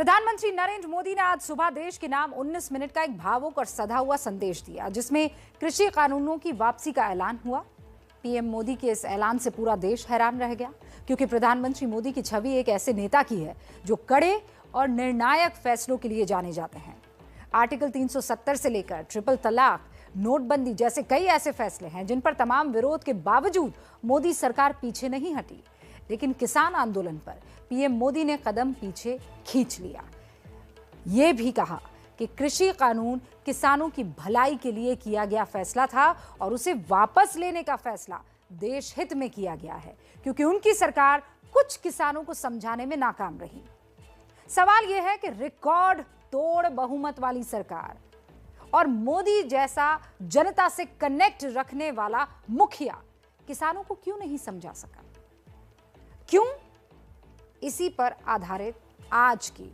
प्रधानमंत्री नरेंद्र मोदी ने आज सुबह देश के नाम 19 मिनट का एक भावुक और सधा हुआ संदेश दिया, जिसमें कृषि कानूनों की वापसी का ऐलान हुआ। पीएम मोदी के इस ऐलान से पूरा देश हैरान रह गया, क्योंकि प्रधानमंत्री मोदी की छवि एक ऐसे नेता की है जो कड़े और निर्णायक फैसलों के लिए जाने जाते हैं। आर्टिकल 370 से लेकर ट्रिपल तलाक, नोटबंदी जैसे कई ऐसे फैसले हैं जिन पर तमाम विरोध के बावजूद मोदी सरकार पीछे नहीं हटी। लेकिन किसान आंदोलन पर पीएम मोदी ने कदम पीछे खींच लिया। यह भी कहा कि कृषि कानून किसानों की भलाई के लिए किया गया फैसला था और उसे वापस लेने का फैसला देश हित में किया गया है, क्योंकि उनकी सरकार कुछ किसानों को समझाने में नाकाम रही। सवाल यह है कि रिकॉर्ड तोड़ बहुमत वाली सरकार और मोदी जैसा जनता से कनेक्ट रखने वाला मुखिया किसानों को क्यों नहीं समझा सका? क्यों? इसी पर आधारित आज की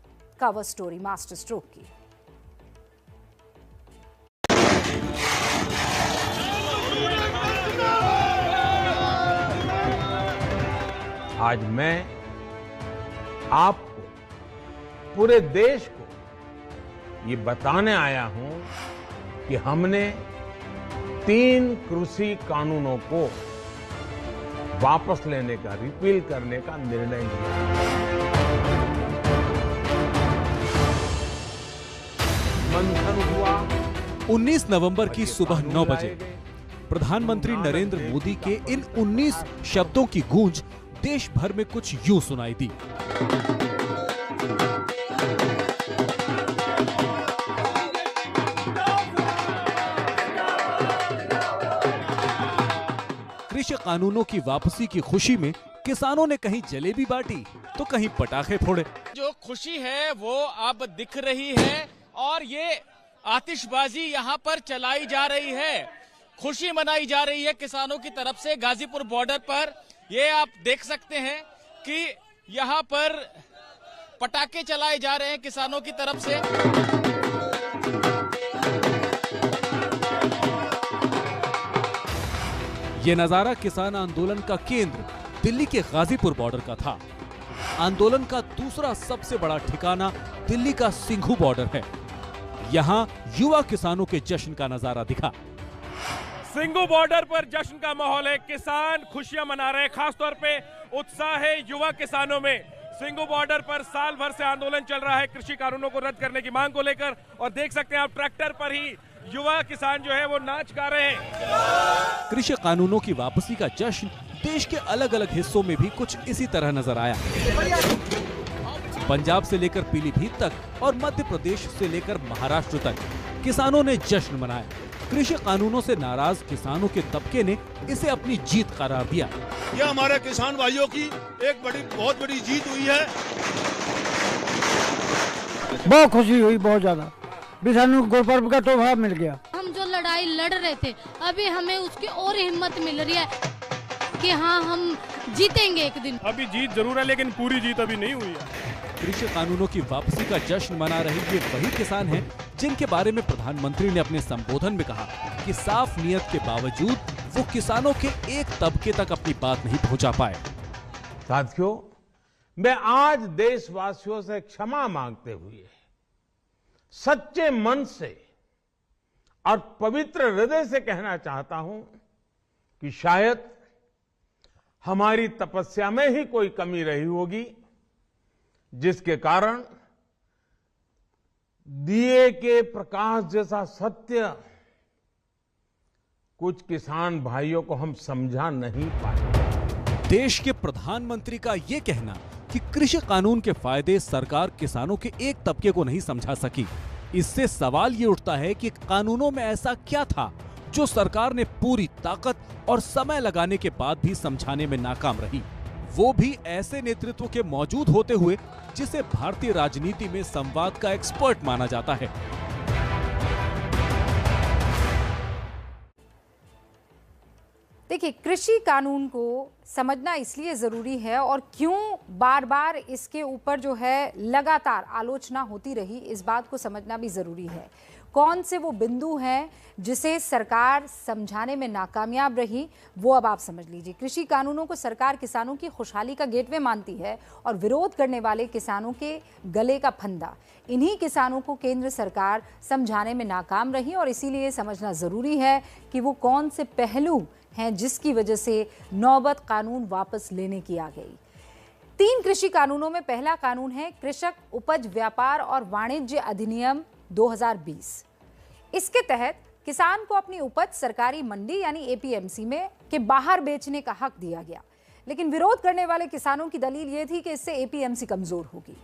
कवर स्टोरी मास्टर स्ट्रोक की। आज मैं आपको, पूरे देश को ये बताने आया हूं कि हमने 3 कृषि कानूनों को वापस लेने का, रिपील करने का निर्णय लिया। मंथन हुआ। 19 नवंबर की सुबह 9 बजे प्रधानमंत्री नरेंद्र मोदी के इन 19 शब्दों की गूंज देश भर में कुछ यूं सुनाई दी। कृषि कानूनों की वापसी की खुशी में किसानों ने कहीं जलेबी बांटी तो कहीं पटाखे फोड़े। जो खुशी है वो अब दिख रही है और ये आतिशबाजी यहाँ पर चलाई जा रही है, खुशी मनाई जा रही है किसानों की तरफ से। गाजीपुर बॉर्डर पर ये आप देख सकते हैं कि यहाँ पर पटाखे चलाए जा रहे हैं किसानों की तरफ से। ये नजारा किसान आंदोलन का केंद्र दिल्ली के गाजीपुर बॉर्डर का था। आंदोलन का दूसरा सबसे बड़ा ठिकाना दिल्ली का सिंघू बॉर्डर है। यहाँ युवा किसानों के जश्न का नजारा दिखा। सिंघू बॉर्डर पर जश्न का माहौल है, किसान खुशियां मना रहे हैं। खासतौर पे उत्साह है युवा किसानों में। सिंघू बॉर्डर पर साल भर से आंदोलन चल रहा है कृषि कानूनों को रद्द करने की मांग को लेकर, और देख सकते हैं आप ट्रैक्टर पर ही युवा किसान जो है वो नाच गा रहे हैं। कृषि कानूनों की वापसी का जश्न देश के अलग अलग हिस्सों में भी कुछ इसी तरह नजर आया। पंजाब से लेकर पीलीभीत तक और मध्य प्रदेश से लेकर महाराष्ट्र तक किसानों ने जश्न मनाया। कृषि कानूनों से नाराज किसानों के तबके ने इसे अपनी जीत करार दिया। यह हमारे किसान भाइयों की एक बहुत बड़ी जीत हुई है। बहुत खुशी हुई, बहुत ज्यादा। किसानों को गुरुपर्व का तोहफा मिल गया। हम जो लड़ाई लड़ रहे थे अभी हमें उसकी और हिम्मत मिल रही है कि हाँ हम जीतेंगे एक दिन। अभी जीत जरूर है लेकिन पूरी जीत अभी नहीं हुई है। कृषि कानूनों की वापसी का जश्न मना रहे ये वही किसान हैं जिनके बारे में प्रधानमंत्री ने अपने संबोधन में कहा कि साफ नियत के बावजूद वो किसानों के एक तबके तक अपनी बात नहीं पहुंचा पाए। साथियों, मैं आज देशवासियों से क्षमा मांगते हुए सच्चे मन से और पवित्र हृदय से कहना चाहता हूं कि शायद हमारी तपस्या में ही कोई कमी रही होगी, जिसके कारण दिए के प्रकाश जैसा सत्य कुछ किसान भाइयों को हम समझा नहीं पाए। देश के प्रधानमंत्री का ये कहना कि कृषि कानून के फायदे सरकार किसानों के एक तबके को नहीं समझा सकी, इससे सवाल ये उठता है कि कानूनों में ऐसा क्या था जो सरकार ने पूरी ताकत और समय लगाने के बाद भी समझाने में नाकाम रही, वो भी ऐसे नेतृत्व के मौजूद होते हुए जिसे भारतीय राजनीति में संवाद का एक्सपर्ट माना जाता है। देखिए, कृषि कानून को समझना इसलिए जरूरी है और क्यों बार बार इसके ऊपर जो है लगातार आलोचना होती रही, इस बात को समझना भी जरूरी है। कौन से वो बिंदु हैं जिसे सरकार समझाने में नाकामयाब रही, वो अब आप समझ लीजिए। कृषि कानूनों को सरकार किसानों की खुशहाली का गेटवे मानती है और विरोध करने वाले किसानों के गले का फंदा। इन्हीं किसानों को केंद्र सरकार समझाने में नाकाम रही और इसीलिए समझना जरूरी है कि वो कौन से पहलू हैं जिसकी वजह से नौबत कानून वापस लेने की आ गई। 3 कृषि कानूनों में पहला कानून है कृषक उपज व्यापार और वाणिज्य अधिनियम 2020। इसके तहत किसान को अपनी उपज सरकारी मंडी यानी एपीएमसी में के बाहर बेचने का हक दिया गया, लेकिन विरोध करने वाले किसानों की दलील यह थी कि इससे एपीएमसी कमजोर होगी।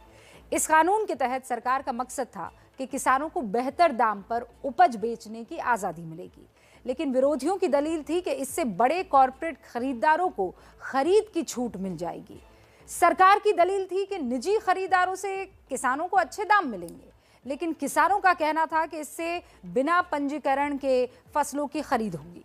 इस कानून के तहत सरकार का मकसद था कि किसानों को बेहतर दाम पर उपज बेचने की आजादी मिलेगी, लेकिन विरोधियों की दलील थी कि इससे बड़े कॉरपोरेट खरीदारों को खरीद की छूट मिल जाएगी। सरकार की दलील थी कि निजी खरीदारों से किसानों को अच्छे दाम मिलेंगे, लेकिन किसानों का कहना था कि इससे बिना पंजीकरण के फसलों की खरीद होगी।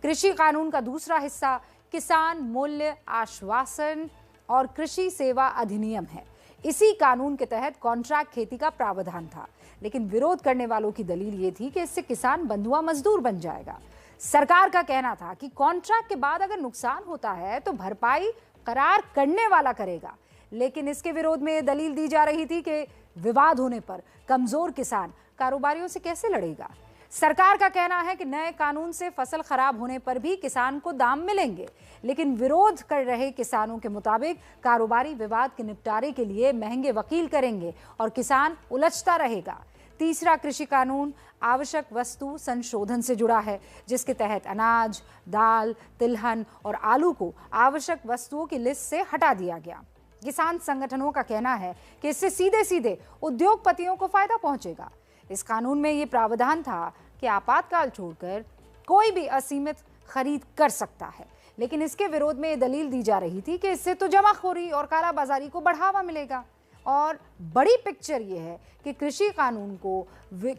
कृषि कानून का दूसरा हिस्सा किसान मूल्य आश्वासन और कृषि सेवा अधिनियम है। इसी कानून के तहत कॉन्ट्रैक्ट खेती का प्रावधान था, लेकिन विरोध करने वालों की दलील ये थी कि इससे किसान बंधुआ मजदूर बन जाएगा। सरकार का कहना था कि कॉन्ट्रैक्ट के बाद अगर नुकसान होता है तो भरपाई करार करने वाला करेगा, लेकिन इसके विरोध में यह दलील दी जा रही थी कि विवाद होने पर कमजोर किसान कारोबारियों से कैसे लड़ेगा। सरकार का कहना है कि नए कानून से फसल खराब होने पर भी किसान को दाम मिलेंगे, लेकिन विरोध कर रहे किसानों के मुताबिक कारोबारी विवाद के निपटारे के लिए महंगे वकील करेंगे और किसान उलझता रहेगा। तीसरा कृषि कानून आवश्यक वस्तु संशोधन से जुड़ा है, जिसके तहत अनाज, दाल, तिलहन और आलू को आवश्यक वस्तुओं की लिस्ट से हटा दिया गया। किसान संगठनों का कहना है कि इससे सीधे सीधे उद्योगपतियों को फायदा पहुंचेगा। इस कानून में ये प्रावधान था कि आपातकाल छोड़कर कोई भी असीमित खरीद कर सकता है, लेकिन इसके विरोध में ये दलील दी जा रही थी कि इससे तो जमाखोरी और कालाबाजारी को बढ़ावा मिलेगा। और बड़ी पिक्चर ये है कि कृषि कानून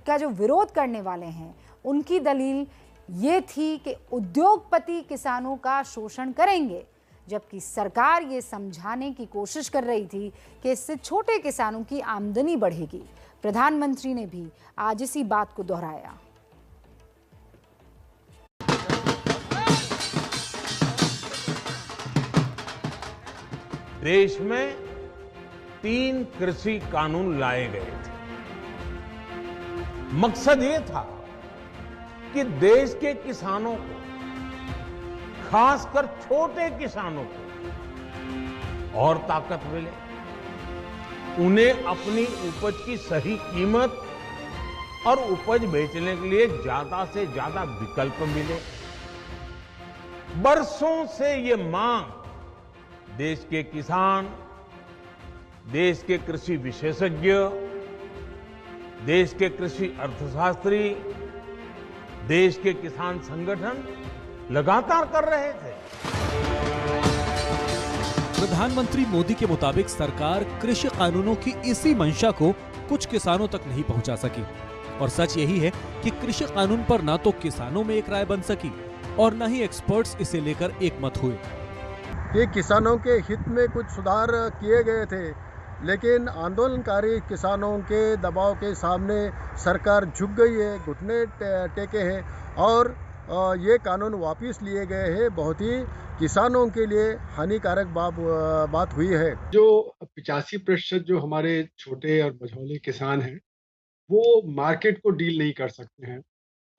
का जो विरोध करने वाले हैं उनकी दलील ये थी कि उद्योगपति किसानों का शोषण करेंगे, जबकि सरकार ये समझाने की कोशिश कर रही थी कि इससे छोटे किसानों की आमदनी बढ़ेगी। प्रधानमंत्री ने भी आज इसी बात को दोहराया। देश में 3 कृषि कानून लाए गए थे। मकसद ये था कि देश के किसानों को, खासकर छोटे किसानों को और ताकत मिले, उन्हें अपनी उपज की सही कीमत और उपज बेचने के लिए ज्यादा से ज्यादा विकल्प मिले। बरसों से ये मांग देश के किसान, देश के कृषि विशेषज्ञ, देश के कृषि अर्थशास्त्री, देश के किसान संगठन लगातार कर रहे थे। प्रधानमंत्री मोदी के मुताबिक सरकार कृषि कानूनों की इसी मंशा को कुछ किसानों तक नहीं पहुंचा सकी, और सच यही है कि कृषि कानून पर ना तो किसानों में एक राय बन सकी और न ही एक्सपर्ट्स इसे लेकर एकमत हुए। ये किसानों के हित में कुछ सुधार किए गए थे, लेकिन आंदोलनकारी किसानों के दबाव के सामने सरकार झुक गई है, घुटने टेके हैं और ये कानून वापस लिए गए हैं। बहुत ही किसानों के लिए हानिकारक बात हुई है। जो 85% जो हमारे छोटे और मझौले किसान हैं वो मार्केट को डील नहीं कर सकते हैं,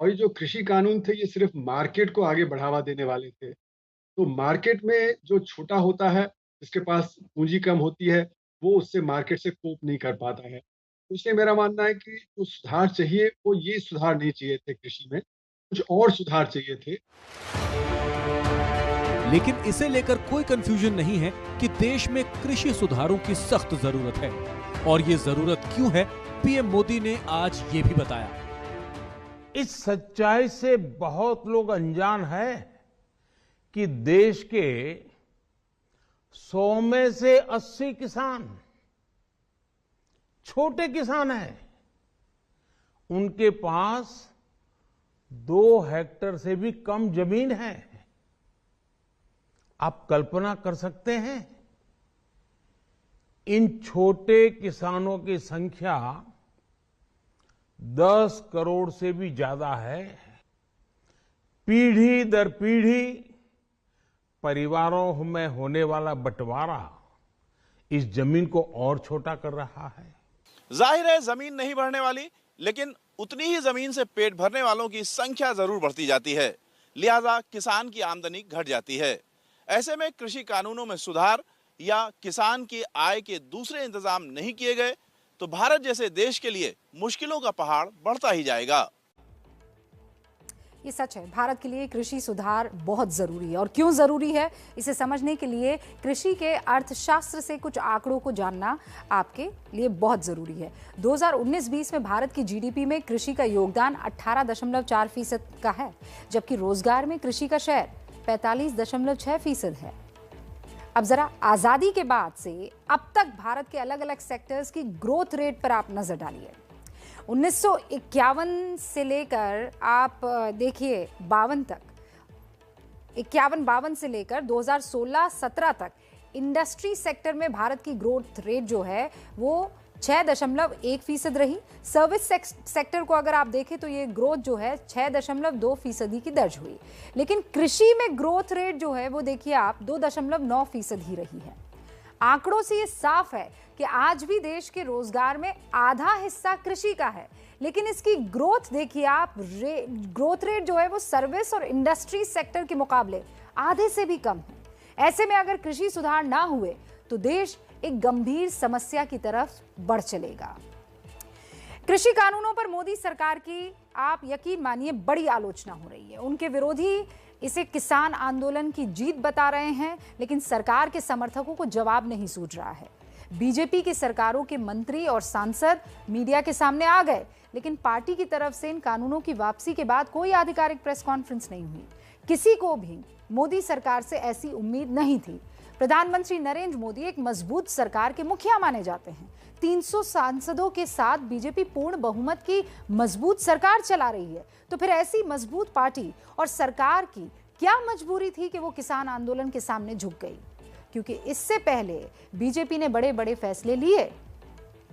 और ये जो कृषि कानून थे ये सिर्फ मार्केट को आगे बढ़ावा देने वाले थे। तो मार्केट में जो छोटा होता है, जिसके पास पूंजी कम होती है, वो उससे मार्केट से कोप नहीं कर पाता है। इसलिए मेरा मानना है कि जो सुधार चाहिए वो ये सुधार नहीं चाहिए थे, कृषि में कुछ और सुधार चाहिए थे। लेकिन इसे लेकर कोई कंफ्यूजन नहीं है कि देश में कृषि सुधारों की सख्त जरूरत है, और ये जरूरत क्यों है पीएम मोदी ने आज ये भी बताया। इस सच्चाई से बहुत लोग अनजान है कि देश के 100 में से 80 किसान छोटे किसान हैं। उनके पास 2 हेक्टेयर से भी कम जमीन है। आप कल्पना कर सकते हैं, इन छोटे किसानों की संख्या 10 करोड़ से भी ज्यादा है। पीढ़ी दर पीढ़ी परिवारों में होने वाला बंटवारा इस जमीन को और छोटा कर रहा है। जाहिर है जमीन नहीं बढ़ने वाली, लेकिन उतनी ही जमीन से पेट भरने वालों की संख्या जरूर बढ़ती जाती है, लिहाजा किसान की आमदनी घट जाती है। ऐसे में कृषि कानूनों में सुधार या किसान की आय के दूसरे इंतजाम नहीं किए गए तो भारत जैसे देश के लिए मुश्किलों का पहाड़ बढ़ता ही जाएगा। ये सच है, भारत के लिए कृषि सुधार बहुत जरूरी है। और क्यों जरूरी है, इसे समझने के लिए कृषि के अर्थशास्त्र से कुछ आंकड़ों को जानना आपके लिए बहुत जरूरी है। 2019-20 में भारत की जीडीपी में कृषि का योगदान 18.4% का है, जबकि रोजगार में कृषि का शेयर 45.6% है। अब जरा आजादी के बाद से अब तक भारत के अलग अलग सेक्टर्स की ग्रोथ रेट पर आप नजर डालिए। 1951 से लेकर आप देखिए 52 तक, 51-52 से लेकर 2016-17 तक इंडस्ट्री सेक्टर में भारत की ग्रोथ रेट जो है वो 6.1% रही। सर्विस सेक्टर को अगर आप देखें तो ये ग्रोथ जो है 6.2% की दर्ज हुई। लेकिन कृषि में ग्रोथ रेट जो है वो देखिए आप 2.9% ही रही है। आंकड़ों से ये साफ है कि आज भी देश के रोजगार में आधा हिस्सा कृषि का है, लेकिन इसकी ग्रोथ देखिए आप, ग्रोथ रेट जो है वो सर्विस और इंडस्ट्री सेक्टर के मुकाबले आधे से भी कम है। ऐसे में अगर कृषि सुधार ना हुए तो देश एक गंभीर समस्या की तरफ बढ़ चलेगा। कृषि कानूनों पर मोदी सरकार की आप यकीन मानिए बड़ी आलोचना हो रही है। उनके विरोधी इसे किसान आंदोलन की जीत बता रहे हैं, लेकिन सरकार के समर्थकों को जवाब नहीं सूझ रहा है। बीजेपी की सरकारों के मंत्री और सांसद मीडिया के सामने आ गए, लेकिन पार्टी की तरफ से इन कानूनों की वापसी के बाद कोई आधिकारिक प्रेस कॉन्फ्रेंस नहीं हुई। किसी को भी मोदी सरकार से ऐसी उम्मीद नहीं थी। प्रधानमंत्री नरेंद्र मोदी एक मजबूत सरकार के मुखिया माने जाते हैं। 300 सांसदों के साथ बीजेपी पूर्ण बहुमत की मजबूत सरकार चला रही है। तो फिर ऐसी मजबूत पार्टी और सरकार की क्या मजबूरी थी कि वो किसान आंदोलन के सामने झुक गई? क्योंकि इससे पहले बीजेपी ने बड़े बड़े फैसले लिए,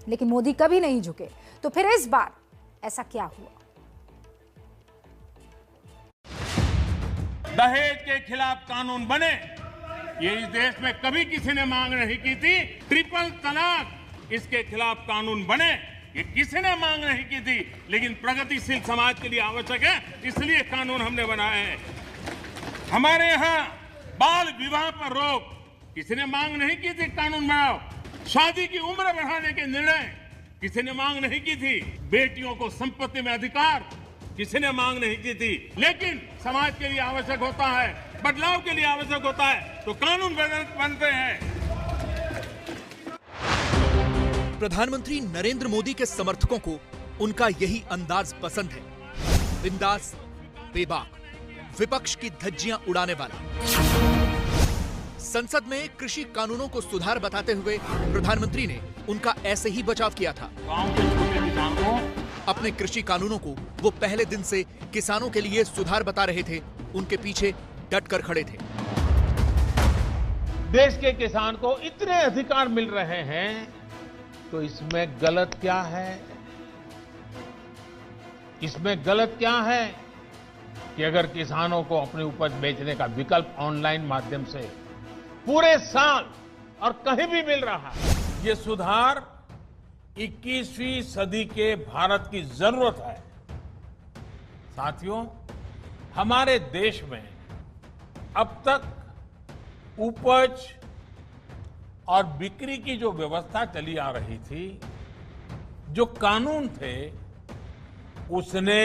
लेकिन मोदी कभी नहीं झुके। तो फिर इस बार ऐसा क्या हुआ? दहेज के खिलाफ कानून बने, ये इस देश में कभी किसी ने मांग नहीं की थी। ट्रिपल तलाक, इसके खिलाफ कानून बने, ये किसी ने मांग नहीं की थी, लेकिन प्रगतिशील समाज के लिए आवश्यक है, इसलिए कानून हमने बनाए हैं। हमारे यहाँ बाल विवाह पर रोक, किसी ने मांग नहीं की थी, कानून बनाओ। शादी की उम्र बढ़ाने के निर्णय किसी ने मांग नहीं की थी। बेटियों को संपत्ति में अधिकार किसी ने मांग नहीं की थी, लेकिन समाज के लिए आवश्यक होता है, बदलाव के लिए आवश्यक होता है, तो कानून बनते हैं। प्रधानमंत्री नरेंद्र मोदी के समर्थकों को उनका यही अंदाज पसंद है, बिंदास, बेबाक, विपक्ष की धज्जियां उड़ाने वाला। संसद में कृषि कानूनों को सुधार बताते हुए प्रधानमंत्री ने उनका ऐसे ही बचाव किया था। अपने कृषि कानूनों को वो पहले दिन से किसानों के लिए सुधार बता रहे थे, उनके पीछे डटकर खड़े थे। देश के किसान को इतने अधिकार मिल रहे हैं, तो इसमें गलत क्या है? इसमें गलत क्या है कि अगर किसानों को अपनी उपज बेचने का विकल्प ऑनलाइन माध्यम से पूरे साल और कहीं भी मिल रहा है। ये सुधार 21वीं सदी के भारत की जरूरत है। साथियों, हमारे देश में अब तक उपज और बिक्री की जो व्यवस्था चली आ रही थी, जो कानून थे, उसने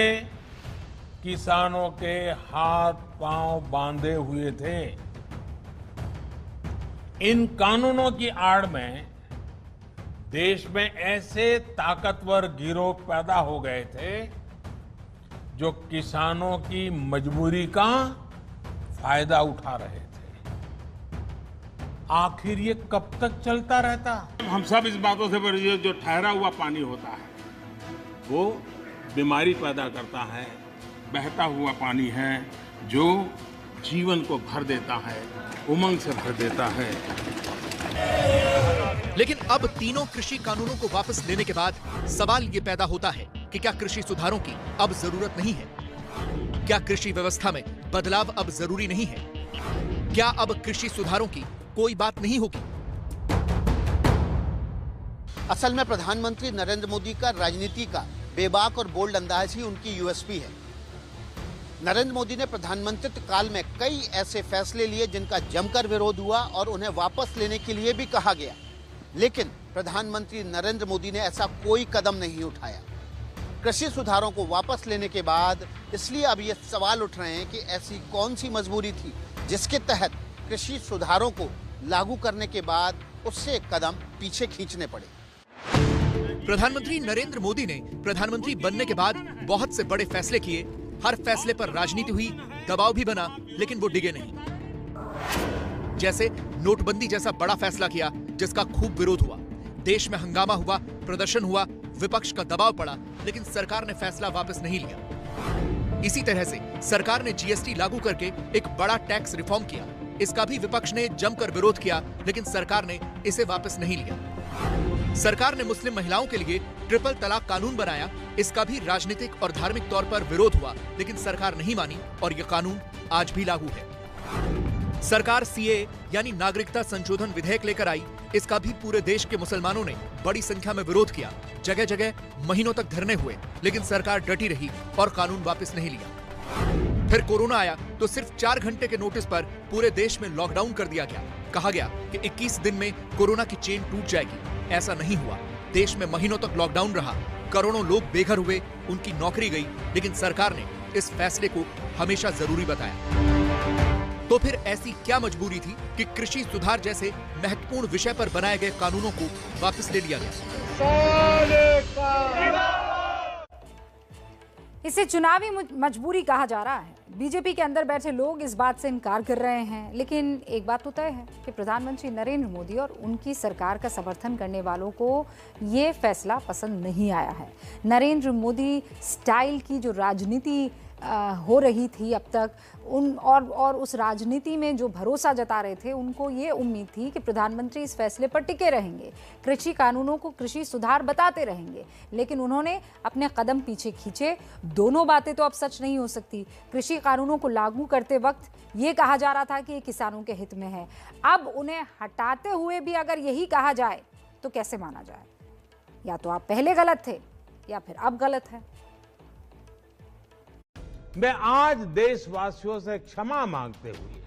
किसानों के हाथ पांव बांधे हुए थे। इन कानूनों की आड़ में देश में ऐसे ताकतवर गिरोह पैदा हो गए थे जो किसानों की मजबूरी का फायदा उठा रहे थे। आखिर ये कब तक चलता रहता? हम सब इस बातों से परिचित, जो ठहरा हुआ पानी होता है वो बीमारी पैदा करता है। बहता हुआ पानी है जो जीवन को भर देता है, उमंग से भर देता है। लेकिन अब तीनों कृषि कानूनों को वापस लेने के बाद सवाल ये पैदा होता है कि कि क्या कृषि सुधारों की अब जरूरत नहीं है? क्या कृषि व्यवस्था में बदलाव अब जरूरी नहीं है? क्या अब कृषि सुधारों की कोई बात नहीं होगी? असल में प्रधानमंत्री नरेंद्र मोदी का राजनीति का बेबाक और बोल्ड अंदाज ही उनकी यूएसपी है। नरेंद्र मोदी ने प्रधानमंत्रित्व काल में कई ऐसे फैसले लिए जिनका जमकर विरोध हुआ और उन्हें वापस लेने के लिए भी कहा गया, लेकिन प्रधानमंत्री नरेंद्र मोदी ने ऐसा कोई कदम नहीं उठाया। कृषि सुधारों को वापस लेने के बाद इसलिए अब ये सवाल उठ रहे हैं कि ऐसी कौन सी मजबूरी थी जिसके तहत कृषि सुधारों को लागू करने के बाद उससे एक कदम पीछे खींचने पड़े। प्रधानमंत्री नरेंद्र मोदी ने प्रधानमंत्री बनने के बाद बहुत से बड़े फैसले किए। हर फैसले पर राजनीति हुई, दबाव भी बना, लेकिन वो डिगे नहीं। जैसे नोटबंदी जैसा बड़ा फैसला किया जिसका खूब विरोध हुआ, देश में हंगामा हुआ, प्रदर्शन हुआ, विपक्ष का दबाव पड़ा, लेकिन सरकार ने फैसला वापस नहीं लिया। इसी तरह से सरकार ने जीएसटी लागू करके एक बड़ा टैक्स रिफॉर्म किया। इसका भी विपक्ष ने जमकर विरोध किया, लेकिन सरकार ने इसे वापस नहीं लिया। सरकार ने मुस्लिम महिलाओं के लिए ट्रिपल तलाक कानून बनाया। इसका भी राजनीतिक और धार्मिक तौर पर विरोध हुआ, लेकिन सरकार नहीं मानी और यह कानून आज भी लागू है। सरकार सीए यानी नागरिकता संशोधन विधेयक लेकर आई। इसका भी पूरे देश के मुसलमानों ने बड़ी संख्या में विरोध किया। जगह जगह महीनों तक धरने हुए, लेकिन सरकार डटी रही और कानून वापस नहीं लिया। फिर कोरोना आया तो सिर्फ 4 घंटे के नोटिस पर पूरे देश में लॉकडाउन कर दिया गया। कहा गया कि 21 दिन में कोरोना की चेन टूट जाएगी। ऐसा नहीं हुआ। देश में महीनों तक लॉकडाउन रहा, करोड़ों लोग बेघर हुए, उनकी नौकरी गई, लेकिन सरकार ने इस फैसले को हमेशा जरूरी बताया। तो फिर ऐसी क्या मजबूरी थी कि कृषि सुधार जैसे महत्वपूर्ण विषय पर बनाए गए कानूनों को वापस ले लिया गया? इसे चुनावी मजबूरी कहा जा रहा है। बीजेपी के अंदर बैठे लोग इस बात से इनकार कर रहे हैं, लेकिन एक बात तो तय है कि प्रधानमंत्री नरेंद्र मोदी और उनकी सरकार का समर्थन करने वालों को ये फैसला पसंद नहीं आया है। नरेंद्र मोदी स्टाइल की जो राजनीति हो रही थी अब तक, और उस राजनीति में जो भरोसा जता रहे थे, उनको ये उम्मीद थी कि प्रधानमंत्री इस फैसले पर टिके रहेंगे, कृषि कानूनों को कृषि सुधार बताते रहेंगे, लेकिन उन्होंने अपने कदम पीछे खींचे। दोनों बातें तो अब सच नहीं हो सकती। कृषि कानूनों को लागू करते वक्त ये कहा जा रहा था कि ये किसानों के हित में है। अब उन्हें हटाते हुए भी अगर यही कहा जाए तो कैसे माना जाए? या तो आप पहले गलत थे या फिर अब गलत है। मैं आज देशवासियों से क्षमा मांगते हुए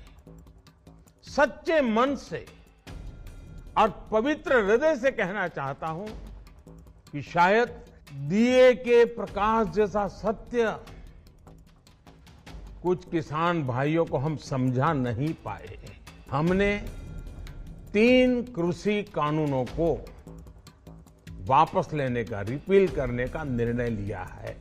सच्चे मन से और पवित्र हृदय से कहना चाहता हूं कि शायद दिए के प्रकाश जैसा सत्य कुछ किसान भाइयों को हम समझा नहीं पाए। हमने 3 कृषि कानूनों को वापस लेने का, रिपील करने का निर्णय लिया है।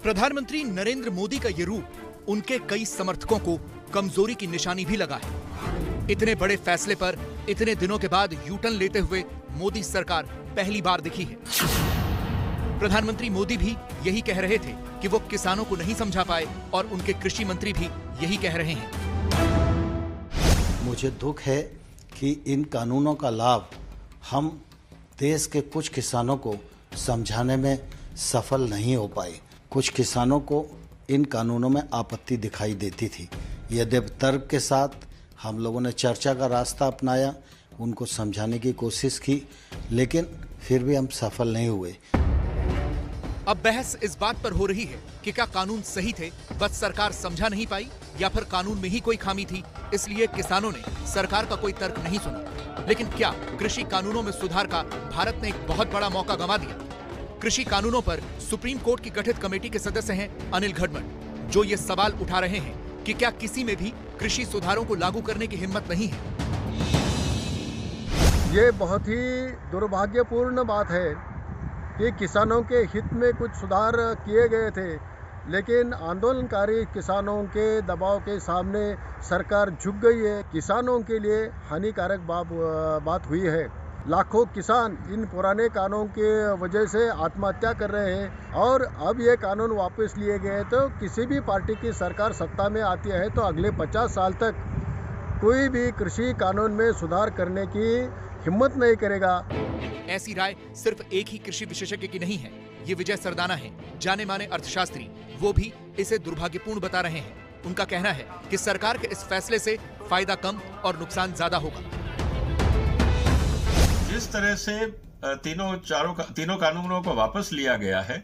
प्रधानमंत्री नरेंद्र मोदी का ये रूप उनके कई समर्थकों को कमजोरी की निशानी भी लगा है। इतने बड़े फैसले पर इतने दिनों के बाद यूटर्न लेते हुए मोदी सरकार पहली बार दिखी है। प्रधानमंत्री मोदी भी यही कह रहे थे कि वो किसानों को नहीं समझा पाए और उनके कृषि मंत्री भी यही कह रहे हैं। मुझे दुख है कि इन कानूनों का लाभ हम देश के कुछ किसानों को समझाने में सफल नहीं हो पाए। कुछ किसानों को इन कानूनों में आपत्ति दिखाई देती थी। यद्यपि तर्क के साथ हम लोगों ने चर्चा का रास्ता अपनाया, उनको समझाने की कोशिश की, लेकिन फिर भी हम सफल नहीं हुए। अब बहस इस बात पर हो रही है कि क्या कानून सही थे, बस सरकार समझा नहीं पाई, या फिर कानून में ही कोई खामी थी, इसलिए किसानों ने सरकार का कोई तर्क नहीं सुना। लेकिन क्या कृषि कानूनों में सुधार का भारत ने एक बहुत बड़ा मौका गंवा दिया? कृषि कानूनों पर सुप्रीम कोर्ट की गठित कमेटी के सदस्य हैं अनिल घड़मट, जो ये सवाल उठा रहे हैं कि क्या किसी में भी कृषि सुधारों को लागू करने की हिम्मत नहीं है। ये बहुत ही दुर्भाग्यपूर्ण बात है कि किसानों के हित में कुछ सुधार किए गए थे, लेकिन आंदोलनकारी किसानों के दबाव के सामने सरकार झुक गई है। किसानों के लिए हानिकारक बात हुई है। लाखों किसान इन पुराने कानूनों के वजह से आत्महत्या कर रहे हैं, और अब ये कानून वापस लिए गए तो किसी भी पार्टी की सरकार सत्ता में आती है तो अगले 50 साल तक कोई भी कृषि कानून में सुधार करने की हिम्मत नहीं करेगा। ऐसी राय सिर्फ एक ही कृषि विशेषज्ञ की नहीं है, ये विजय सरदाना है, जाने माने अर्थशास्त्री। वो भी इसे दुर्भाग्यपूर्ण बता रहे हैं। उनका कहना है कि सरकार के इस फैसले से फायदा कम और नुकसान ज्यादा होगा। जिस तरह से तीनों कानूनों को वापस लिया गया है,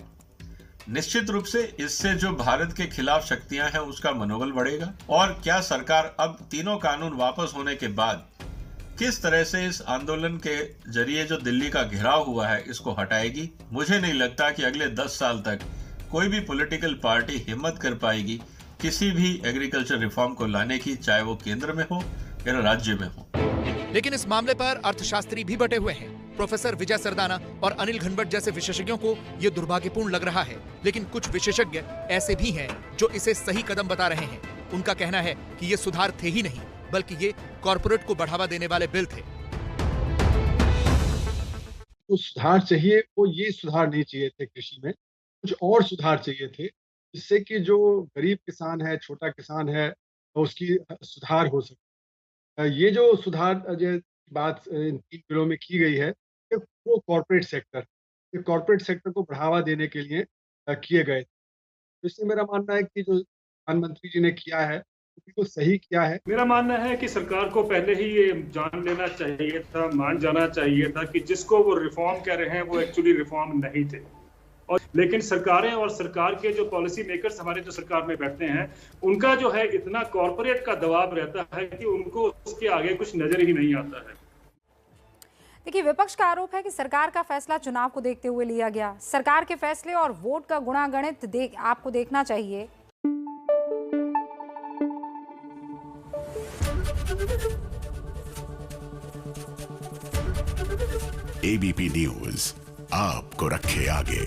निश्चित रूप से इससे जो भारत के खिलाफ शक्तियां हैं उसका मनोबल बढ़ेगा। और क्या सरकार अब तीनों कानून वापस होने के बाद किस तरह से इस आंदोलन के जरिए जो दिल्ली का घेराव हुआ है इसको हटाएगी? मुझे नहीं लगता कि अगले 10 साल तक कोई भी पॉलिटिकल पार्टी हिम्मत कर पाएगी किसी भी एग्रीकल्चर रिफॉर्म को लाने की, चाहे वो केंद्र में हो या राज्य में हो। लेकिन इस मामले पर अर्थशास्त्री भी बटे हुए हैं। प्रोफेसर विजय सरदाना और अनिल घनवट जैसे विशेषज्ञों को ये दुर्भाग्यपूर्ण लग रहा है, लेकिन कुछ विशेषज्ञ ऐसे भी हैं जो इसे सही कदम बता रहे हैं। उनका कहना है कि ये सुधार थे ही नहीं, बल्कि ये कॉर्पोरेट को बढ़ावा देने वाले बिल थे। जो सुधार चाहिए वो ये सुधार नहीं चाहिए थे कृषि में, कुछ और सुधार चाहिए थे जिससे कि जो गरीब किसान है, छोटा किसान है, उसकी सुधार हो सके। ये जो सुधार जो बात इन 3 बिलों में की गई है, वो कॉर्पोरेट सेक्टर को बढ़ावा देने के लिए किए गए। तो इससे मेरा मानना है कि जो प्रधानमंत्री जी ने किया है वो बिल्कुल सही किया है। मेरा मानना है कि सरकार को पहले ही ये जान लेना चाहिए था, मान जाना चाहिए था कि जिसको वो रिफॉर्म कह रहे हैं वो एक्चुअली रिफॉर्म नहीं थे। और लेकिन सरकारें और सरकार के जो पॉलिसी मेकर्स हमारे जो सरकार में बैठते हैं, उनका जो है इतना कॉर्पोरेट का दबाव रहता है कि उनको उसके आगे कुछ नजर ही नहीं आता है। देखिए, विपक्ष का आरोप है कि सरकार का फैसला चुनाव को देखते हुए लिया गया। सरकार के फैसले और वोट का गुणागणित आपको देखना चाहिए। ABP न्यूज आपको रखे आगे।